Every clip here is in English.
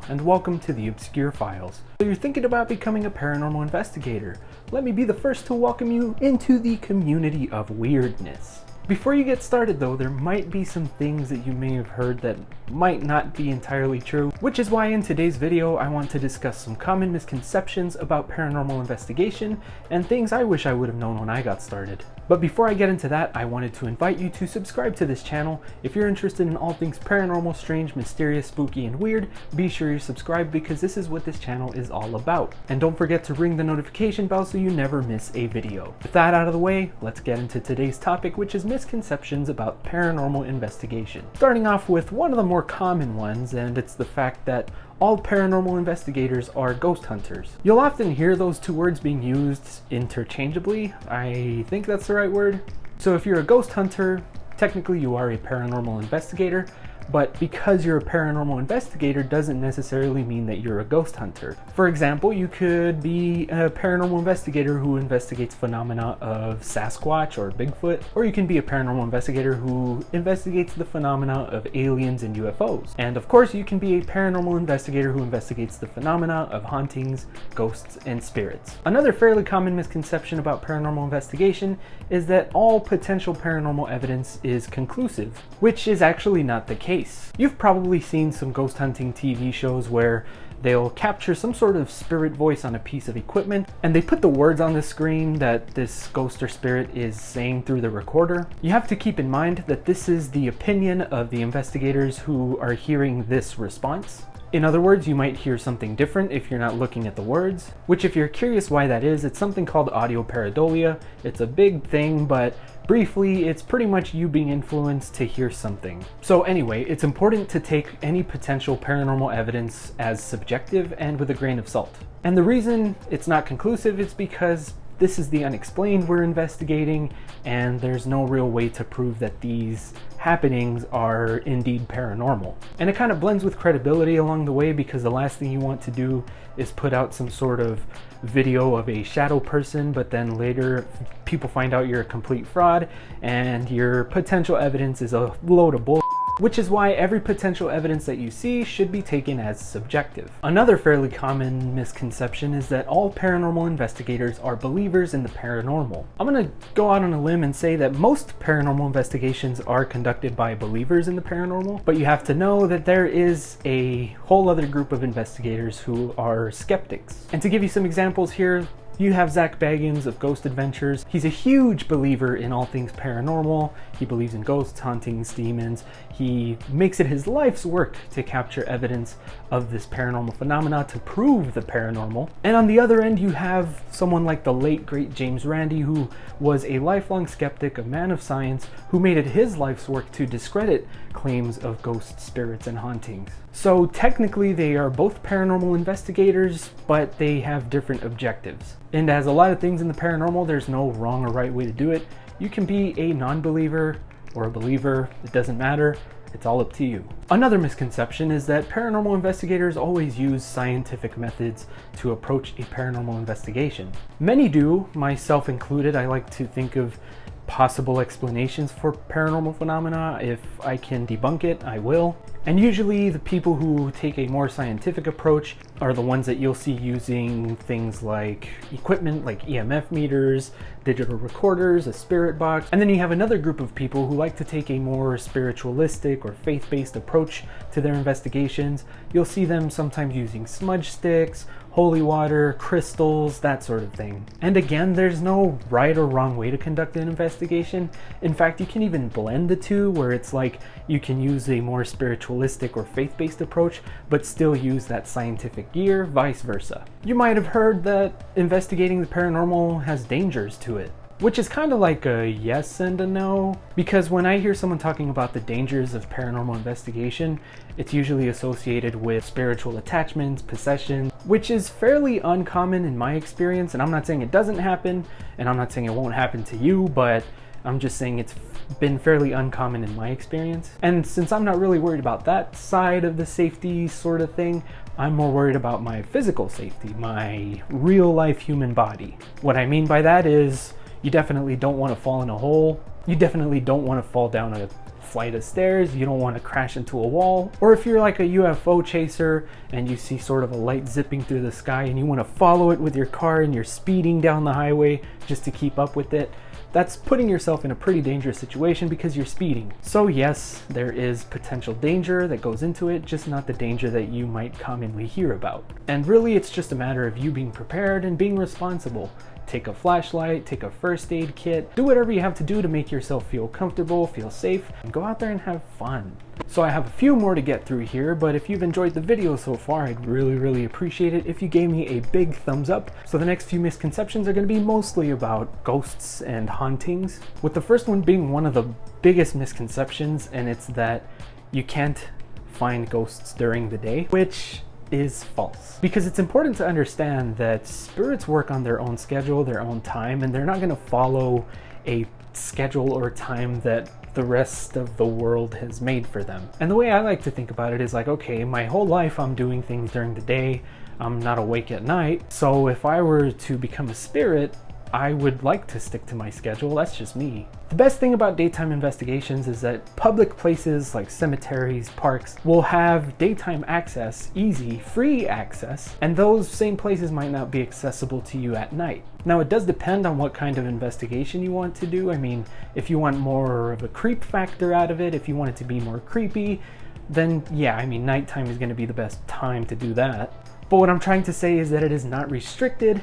and welcome to the Obscure Files. So you're thinking about becoming a paranormal investigator. Let me be the first to welcome you into the community of weirdness. Before you get started though, there might be some things that you may have heard that might not be entirely true, which is why in today's video I want to discuss some common misconceptions about paranormal investigation and things I wish I would have known when I got started. But before I get into that, I wanted to invite you to subscribe to this channel. If you're interested in all things paranormal, strange, mysterious, spooky, and weird, be sure you're subscribed because this is what this channel is all about. And don't forget to ring the notification bell so you never miss a video. With that out of the way, let's get into today's topic, which is misconceptions about paranormal investigation. Starting off with one of the more common ones, and it's the fact that all paranormal investigators are ghost hunters. You'll often hear those two words being used interchangeably. I think that's the right word. So if you're a ghost hunter, technically you are a paranormal investigator, but because you're a paranormal investigator doesn't necessarily mean that you're a ghost hunter. For example, you could be a paranormal investigator who investigates phenomena of Sasquatch or Bigfoot, or you can be a paranormal investigator who investigates the phenomena of aliens and UFOs. And of course, you can be a paranormal investigator who investigates the phenomena of hauntings, ghosts, and spirits. Another fairly common misconception about paranormal investigation is that all potential paranormal evidence is conclusive, which is actually not the case. You've probably seen some ghost hunting TV shows where they'll capture some sort of spirit voice on a piece of equipment and they put the words on the screen that this ghost or spirit is saying through the recorder. You have to keep in mind that this is the opinion of the investigators who are hearing this response. In other words, you might hear something different if you're not looking at the words, which if you're curious why that is, it's something called audio pareidolia. It's a big thing, but briefly, it's pretty much you being influenced to hear something. So anyway, it's important to take any potential paranormal evidence as subjective and with a grain of salt. And the reason it's not conclusive is because this is the unexplained we're investigating, and there's no real way to prove that these happenings are indeed paranormal. And it kind of blends with credibility along the way, because the last thing you want to do is put out some sort of video of a shadow person, but then later people find out you're a complete fraud and your potential evidence is a load of bull. Which is why every potential evidence that you see should be taken as subjective. Another fairly common misconception is that all paranormal investigators are believers in the paranormal. I'm gonna go out on a limb and say that most paranormal investigations are conducted by believers in the paranormal, but you have to know that there is a whole other group of investigators who are skeptics. And to give you some examples here, you have Zach Baggins of Ghost Adventures. He's a huge believer in all things paranormal. He believes in ghosts, hauntings, demons. He makes it his life's work to capture evidence of this paranormal phenomena to prove the paranormal. And on the other end, you have someone like the late great James Randi, who was a lifelong skeptic, a man of science, who made it his life's work to discredit claims of ghosts, spirits, and hauntings. So technically they are both paranormal investigators, but they have different objectives. And as a lot of things in the paranormal, there's no wrong or right way to do it. You can be a non-believer or a believer, it doesn't matter. It's all up to you. Another misconception is that paranormal investigators always use scientific methods to approach a paranormal investigation. Many do, myself included. I like to think of possible explanations for paranormal phenomena. If I can debunk it, I will. And usually the people who take a more scientific approach are the ones that you'll see using things like equipment like EMF meters, digital recorders, a spirit box. And then you have another group of people who like to take a more spiritualistic or faith-based approach to their investigations. You'll see them sometimes using smudge sticks, holy water, crystals, that sort of thing. And again, there's no right or wrong way to conduct an investigation. In fact, you can even blend the two, where it's like you can use a more spiritualistic or faith-based approach, but still use that scientific gear, vice versa. You might have heard that investigating the paranormal has dangers to it, which is kind of like a yes and a no, because when I hear someone talking about the dangers of paranormal investigation, it's usually associated with spiritual attachments, possession, which is fairly uncommon in my experience. And I'm not saying it doesn't happen, and I'm not saying it won't happen to you, but I'm just saying it's been fairly uncommon in my experience. And since I'm not really worried about that side of the safety sort of thing, I'm more worried about my physical safety, my real life human body. What I mean by that is, You definitely don't want to fall in a hole. You definitely don't want to fall down a flight of stairs. You don't want to crash into a wall. Or if you're like a UFO chaser and you see sort of a light zipping through the sky and you want to follow it with your car and you're speeding down the highway just to keep up with it, that's putting yourself in a pretty dangerous situation because you're speeding. So yes, there is potential danger that goes into it, just not the danger that you might commonly hear about. And really, it's just a matter of you being prepared and being responsible. Take a flashlight, take a first aid kit, do whatever you have to do to make yourself feel comfortable, feel safe, and go out there and have fun. So I have a few more to get through here, but if you've enjoyed the video so far, I'd really appreciate it if you gave me a big thumbs up. So the next few misconceptions are going to be mostly about ghosts and hauntings, with the first one being one of the biggest misconceptions, and it's that you can't find ghosts during the day, which is false. Because it's important to understand that spirits work on their own schedule, their own time, and they're not going to follow a schedule or time that the rest of the world has made for them. And the way I like to think about it is like, okay, my whole life I'm doing things during the day, I'm not awake at night, so if I were to become a spirit, I would like to stick to my schedule. That's just me. The best thing about daytime investigations is that public places like cemeteries, parks will have daytime access, easy, free access, and those same places might not be accessible to you at night. Now, it does depend on what kind of investigation you want to do. I mean, if you want more of a creep factor out of it, if you want it to be more creepy, then yeah, I mean, nighttime is going to be the best time to do that. But what I'm trying to say is that it is not restricted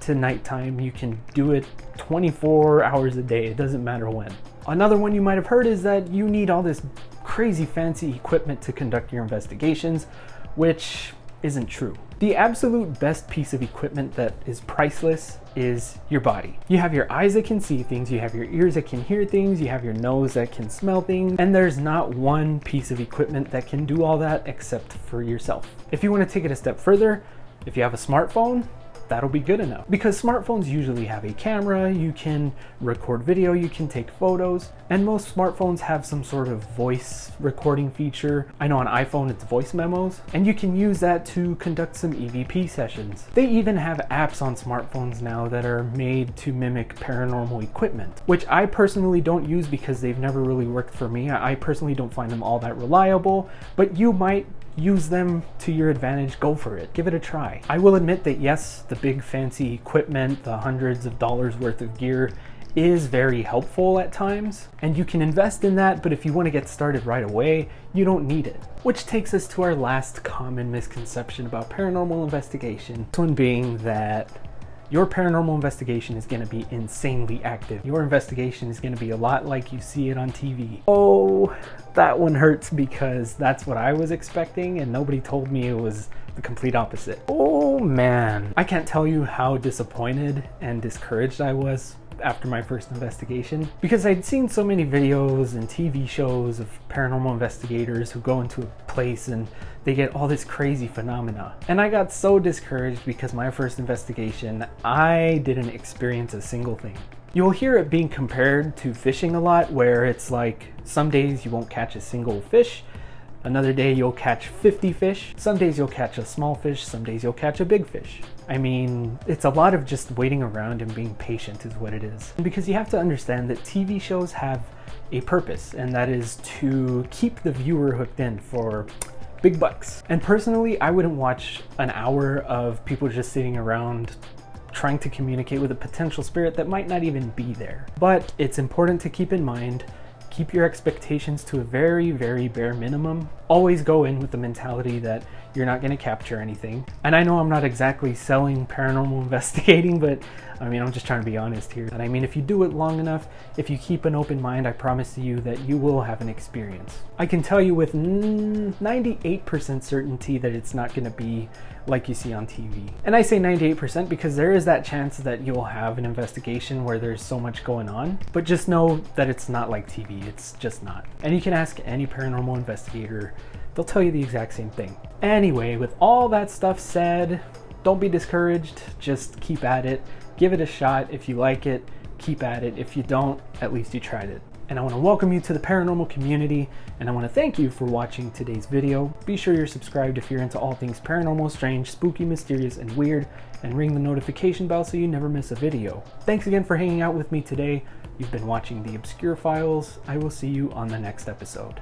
to nighttime. You can do it 24 hours a day. It doesn't matter when. Another one you might have heard is that you need all this crazy fancy equipment to conduct your investigations, which isn't true. The absolute best piece of equipment that is priceless is your body. You have your eyes that can see things, you have your ears that can hear things, you have your nose that can smell things, and there's not one piece of equipment that can do all that except for yourself. If you want to take it a step further, if you have a smartphone, that'll be good enough, because smartphones usually have a camera, you can record video, you can take photos, and most smartphones have some sort of voice recording feature. I know on iPhone it's voice memos, and you can use that to conduct some EVP sessions. They even have apps on smartphones now that are made to mimic paranormal equipment, which I personally don't use because they've never really worked for me. I personally don't find them all that reliable, but you might use them to your advantage. Go for it. Give it a try. I will admit that yes, the big fancy equipment, the hundreds of dollars worth of gear is very helpful at times, and you can invest in that, but if you want to get started right away, you don't need it. Which takes us to our last common misconception about paranormal investigation. This one being that your paranormal investigation is going to be insanely active. Your investigation is going to be a lot like you see it on TV. Oh, that one hurts because that's what I was expecting and nobody told me it was the complete opposite. Oh man, I can't tell you how disappointed and discouraged I was after my first investigation, because I'd seen so many videos and TV shows of paranormal investigators who go into a place and they get all this crazy phenomena. And I got so discouraged because my first investigation, I didn't experience a single thing. You'll hear it being compared to fishing a lot, where it's like some days you won't catch a single fish, another day you'll catch 50 fish, some days you'll catch a small fish, some days you'll catch a big fish. I mean, it's a lot of just waiting around and being patient is what it is. Because you have to understand that TV shows have a purpose, and that is to keep the viewer hooked in for big bucks. And personally, I wouldn't watch an hour of people just sitting around trying to communicate with a potential spirit that might not even be there. But it's important to keep in mind, keep your expectations to a very bare minimum. Always go in with the mentality that you're not going to capture anything. And I know I'm not exactly selling paranormal investigating, but I mean, I'm just trying to be honest here. And I mean, if you do it long enough, if you keep an open mind, I promise you that you will have an experience. I can tell you with 98% certainty that it's not going to be like you see on TV. And I say 98% because there is that chance that you'll have an investigation where there's so much going on, but just know that it's not like TV. It's just not. And you can ask any paranormal investigator, they'll tell you the exact same thing. Anyway, with all that stuff said, don't be discouraged, just keep at it. Give it a shot. If you like it, keep at it. If you don't, at least you tried it. and I want to welcome you to the paranormal community, and I want to thank you for watching today's video. Be sure you're subscribed if you're into all things paranormal, strange, spooky, mysterious, and weird, and ring the notification bell so you never miss a video. Thanks again for hanging out with me today. You've been watching The Obscure Files. I will see you on the next episode.